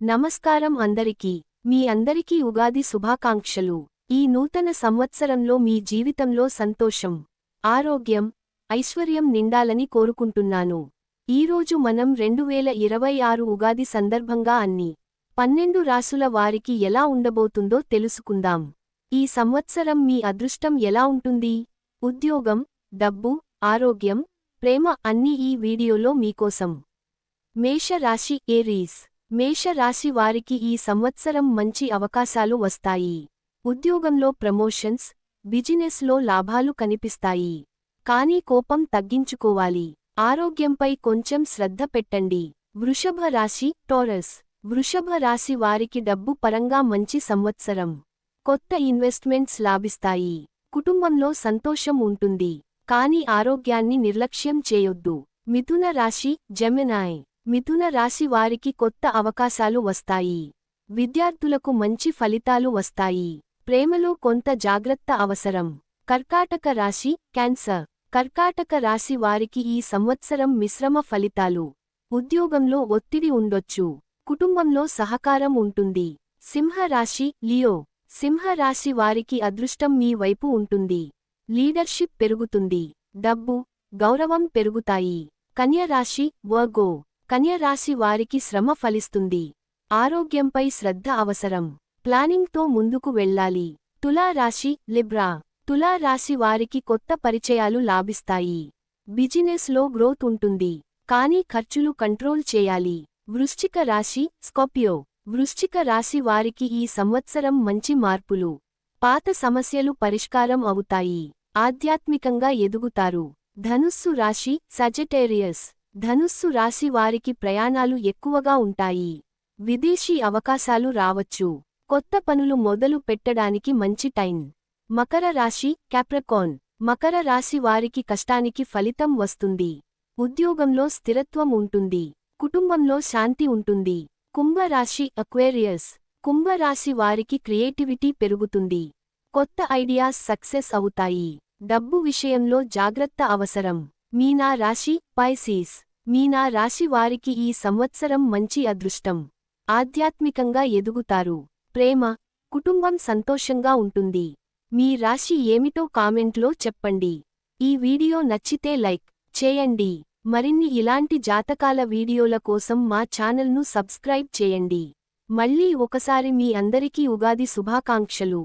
నమస్కారం అందరికీ. మీ అందరికీ ఉగాది శుభాకాంక్షలు. ఈ నూతన సంవత్సరంలో మీ జీవితంలో సంతోషం, ఆరోగ్యం, ఐశ్వర్యం నిండాలని కోరుకుంటున్నాను. ఈరోజు మనం 2026 ఉగాది సందర్భంగా అన్ని 12 రాసుల వారికి ఎలా ఉండబోతుందో తెలుసుకుందాం. ఈ సంవత్సరం మీ అదృష్టం ఎలా ఉంటుంది? ఉద్యోగం, డబ్బు, ఆరోగ్యం, ప్రేమ అన్నీ ఈ వీడియోలో మీకోసం. మేష రాశి ఏరీస్. మేష రాశి వారికి ఈ సంవత్సరం మంచి అవకాశాలు వస్తాయి. ఉద్యోగంలో ప్రమోషన్స్, బిజినెస్లో లాభాలు కనిపిస్తాయి. కానీ కోపం తగ్గించుకోవాలి. ఆరోగ్యంపై కొంచెం శ్రద్ధ పెట్టండి. వృషభ రాశి టోరస్. వృషభ రాశి వారికి డబ్బు పరంగా మంచి సంవత్సరం. కొత్త ఇన్వెస్ట్మెంట్స్ లాభిస్తాయి. కుటుంబంలో సంతోషం ఉంటుంది. కానీ ఆరోగ్యాన్ని నిర్లక్ష్యం చేయొద్దు. మిథున రాశి జెమినాయ్. మిథున రాశి వారికి కొత్త అవకాశాలు వస్తాయి. విద్యార్థులకు మంచి ఫలితాలు వస్తాయి. ప్రేమలో కొంత జాగ్రత్త అవసరం. కర్కాటక రాశి క్యాన్సర్. కర్కాటక రాశి వారికి ఈ సంవత్సరం మిశ్రమ ఫలితాలు. ఉద్యోగంలో ఒత్తిడి ఉండొచ్చు. కుటుంబంలో సహకారం ఉంటుంది. సింహ రాశి లియో. సింహ రాశి వారికి అదృష్టం మీ వైపు ఉంటుంది. లీడర్షిప్ పెరుగుతుంది. డబ్బు, గౌరవం పెరుగుతాయి. కన్య రాశి వర్గో. కన్య రాశి వారికి శ్రమ ఫలిస్తుంది. ఆరోగ్యంపై శ్రద్ధ అవసరం. ప్లానింగ్తో ముందుకు వెళ్ళాలి. తులా రాశి లిబ్రా. తులా రాశి వారికి కొత్త పరిచయాలు లాభిస్తాయి. బిజినెస్లో గ్రోత్ ఉంటుంది. కానీ ఖర్చులు కంట్రోల్ చేయాలి. వృశ్చిక రాశి స్కార్పియో. వృశ్చిక రాశి వారికి ఈ సంవత్సరం మంచి మార్పులు. పాత సమస్యలు పరిష్కారం అవుతాయి. ఆధ్యాత్మికంగా ఎదుగుతారు. ధనుస్సు రాశి సజిటేరియస్. ధనుస్సు రాశి వారికి ప్రయాణాలు ఎక్కువగా ఉంటాయి. విదేశీ అవకాశాలు రావచ్చు. కొత్త పనులు మొదలు పెట్టడానికి మంచి టైం. మకర రాశి క్యాప్రికార్న్. మకర రాశి వారికి కష్టానికి ఫలితం వస్తుంది. ఉద్యోగంలో స్థిరత్వం ఉంటుంది. కుటుంబంలో శాంతి ఉంటుంది. కుంభరాశి అక్వేరియస్. కుంభరాశి వారికి క్రియేటివిటీ పెరుగుతుంది. కొత్త ఐడియాస్ సక్సెస్ అవుతాయి. డబ్బు విషయంలో జాగ్రత్త అవసరం. మీనా రాశి పైసీస్. మీనా రాశి వారికి ఈ సంవత్సరం మంచి అదృష్టం. ఆధ్యాత్మికంగా ఎదుగుతారు. ప్రేమ, కుటుంబం సంతోషంగా ఉంటుంది. మీ రాశి ఏమిటో కామెంట్లో చెప్పండి. ఈ వీడియో నచ్చితే లైక్ చేయండి. మరిన్ని ఇలాంటి జాతకాల వీడియోల కోసం మా ఛానల్ను సబ్స్క్రైబ్ చేయండి. మళ్ళీ ఒకసారి మీ అందరికీ ఉగాది శుభాకాంక్షలు.